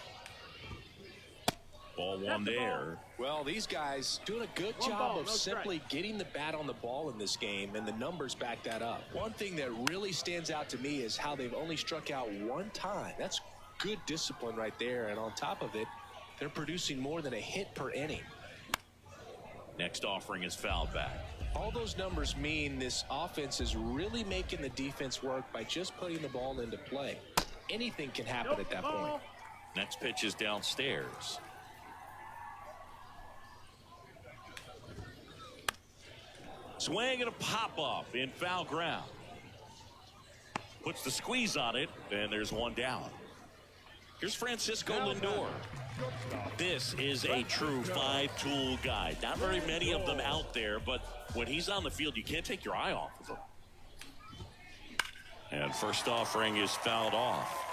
Ball 1 there. Well, these guys doing a good job of simply getting the bat on the ball in this game, and the numbers back that up. One thing that really stands out to me is how they've only struck out 1 time. That's good discipline right there, and on top of it, they're producing more than a hit per inning. Next offering is fouled back. All those numbers mean this offense is really making the defense work by just putting the ball into play. Anything can happen at that point. Next pitch is downstairs. Swing and a pop-up in foul ground. Puts the squeeze on it, and there's 1 down. Here's Francisco Lindor. This is a true 5-tool guy. Not very many of them out there, but when he's on the field, you can't take your eye off of him. And first offering is fouled off.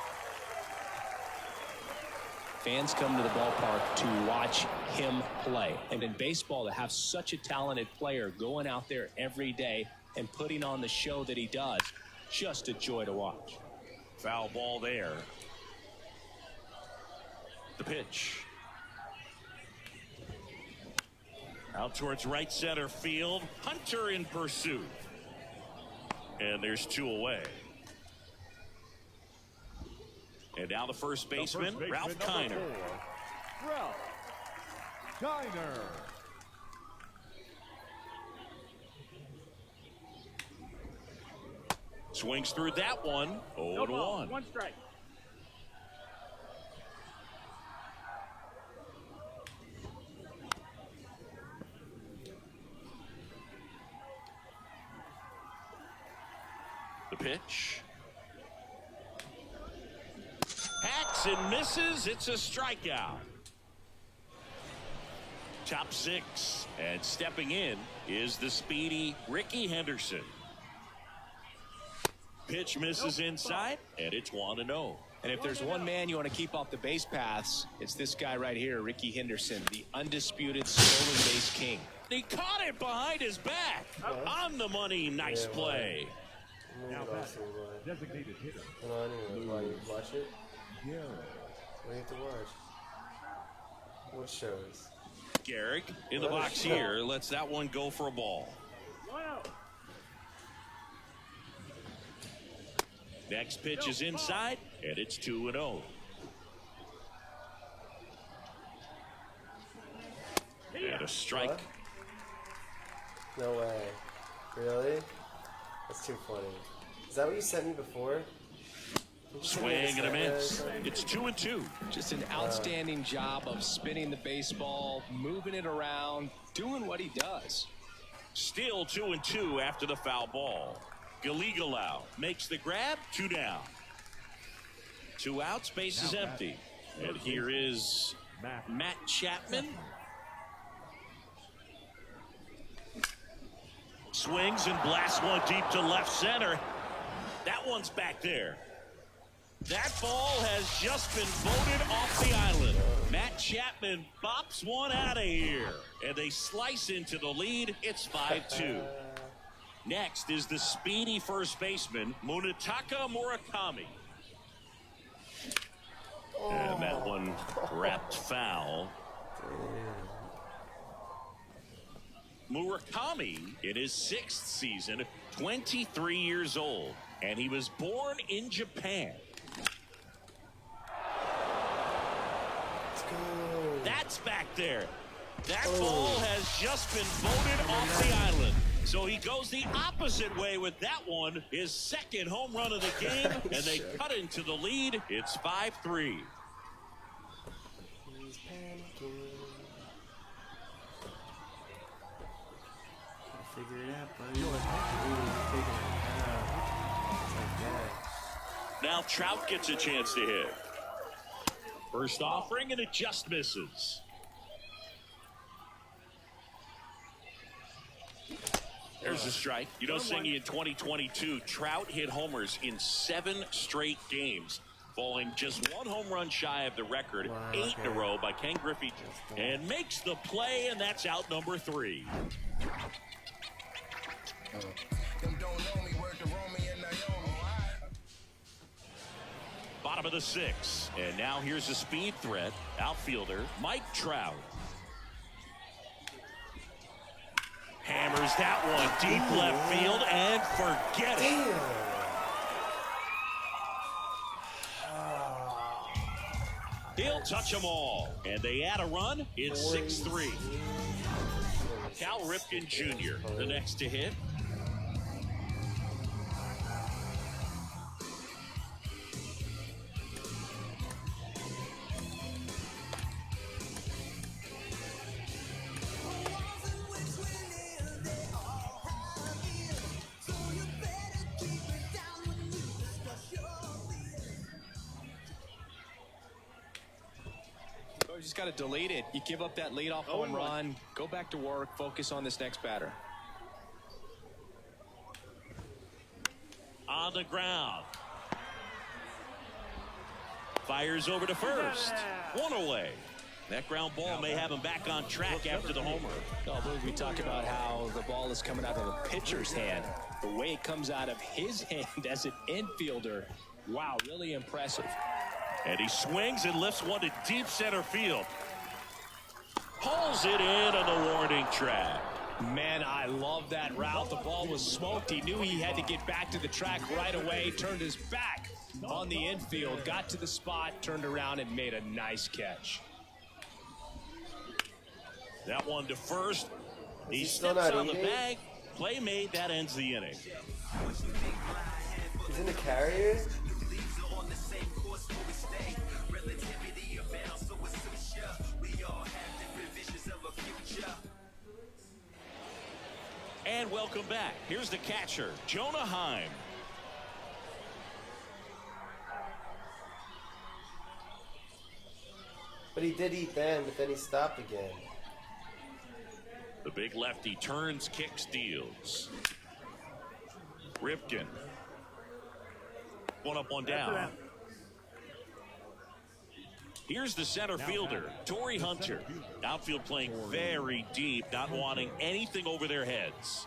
Fans come to the ballpark to watch him play. And in baseball, to have such a talented player going out there every day and putting on the show that he does, just a joy to watch. Foul ball there. The pitch. Out towards right center field. Hunter in pursuit. And there's 2 away. And now the first baseman, Ralph Kiner. Ralph Kiner. Swings through that one. 0-1. 1 strike. The pitch. Hacks and misses. It's a strikeout. Top 6. And stepping in is the speedy Ricky Henderson. Pitch misses inside, and it's 1-0. And if there's one man you want to keep off the base paths, it's this guy right here, Ricky Henderson, the undisputed stolen base king. He caught it behind his back. On the money. Nice play. Now back, designated hitter. Watch it. Yeah. What do you have to watch? What shows? Garrick in the box here. Lets that one go for a ball. Next pitch is inside, and it's 2-0. And a strike. What? No way. Really? That's too funny. Is that what you sent me before? Swing and a miss. It's 2-2. Just an outstanding job of spinning the baseball, moving it around, doing what he does. Still 2-2 after the foul ball. Galigalau makes the grab. 2 down. 2 outs. Base is empty. And here is Matt Chapman. Swings and blasts one deep to left center. That one's back there. That ball has just been voted off the island. Matt Chapman bops one out of here. And they slice into the lead. It's 5-2. Next is the speedy first baseman, Munetaka Murakami. And that one wrapped foul. Murakami in his 6th season, 23 years old, and he was born in Japan. Let's go. That's back there. That ball has just been voted off the island. So he goes the opposite way with that one, his 2nd home run of the game, and they cut into the lead. It's 5-3. He's panicking. Figure it out, buddy. Figure it out. It's like that. Now Trout gets a chance to hit. First offering, and it just misses. There's a strike. You know, Singy, in 2022, Trout hit homers in 7 straight games, falling just 1 home run shy of the record, 8 in a row by Ken Griffey, and makes the play, and that's out number 3. Bottom of the 6th, and now here's a speed threat, outfielder Mike Trout. Hammers that one deep left field, and forget it. He'll touch them all, and they add a run. It's 6-3. Cal Ripken Jr., the next to hit. You just got to delete it. You give up that leadoff home run, go back to work, focus on this next batter. On the ground. Fires over to first. 1 away. That ground ball may have him back on track after the homer. I believe we talk about how the ball is coming out of the pitcher's hand. The way it comes out of his hand as an infielder, wow, really impressive. And he swings and lifts one to deep center field. Pulls it in on the warning track. Man, I love that route. The ball was smoked. He knew he had to get back to the track right away. Turned his back on the infield. Got to the spot, turned around, and made a nice catch. That one to first. He still steps not on the eating? bag. Play made. That ends the inning. He's in the carrier? And welcome back. Here's the catcher, Jonah Heim. But he did eat then, but then he stopped again. The big lefty turns, kicks, deals. Ripken. 1 up, 1 down. Here's the center fielder, Torrey Hunter. Outfield playing very deep, not wanting anything over their heads.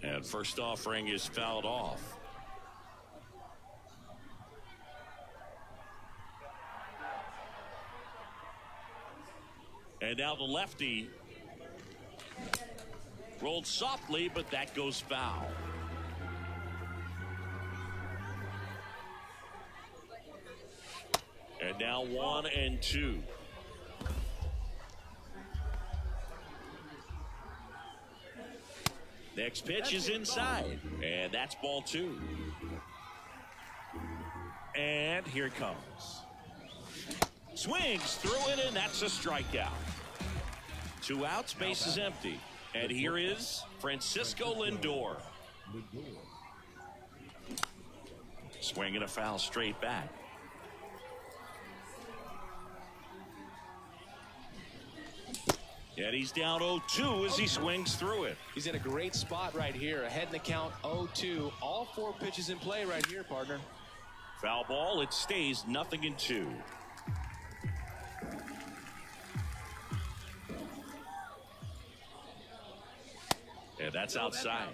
And first offering is fouled off. And now the lefty rolled softly, but that goes foul. And now 1-2. Next pitch is inside, and that's ball 2. And here it comes. Swings through it, and that's a strikeout. 2 outs, base is empty. And here is Francisco Lindor. Swinging a foul straight back. And he's down 0-2 as he swings through it. He's in a great spot right here. Ahead in the count, 0-2. All 4 pitches in play right here, partner. Foul ball, it stays 0-2. And that's outside.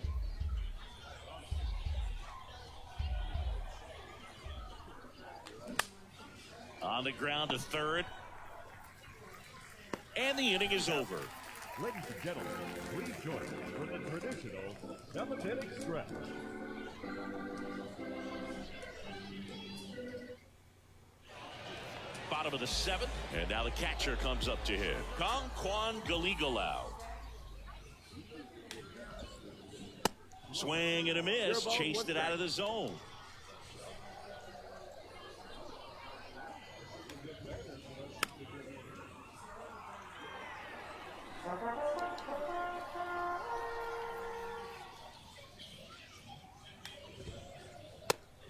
On the ground to third. And the inning is over. Ladies and gentlemen, please join us for the traditional 7-inning stretch. Bottom of the 7th, and now the catcher comes up to him. Conquan Galigalau. Swing and a miss, chased it out of the zone.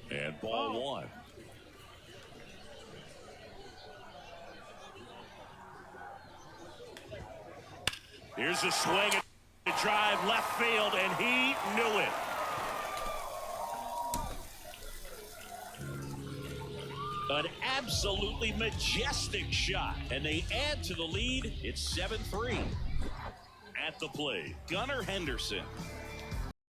And ball 1. Here's a swing and a drive left field, and he knew it. An absolutely majestic shot, and they add to the lead. It's 7-3. At the plate, Gunnar Henderson.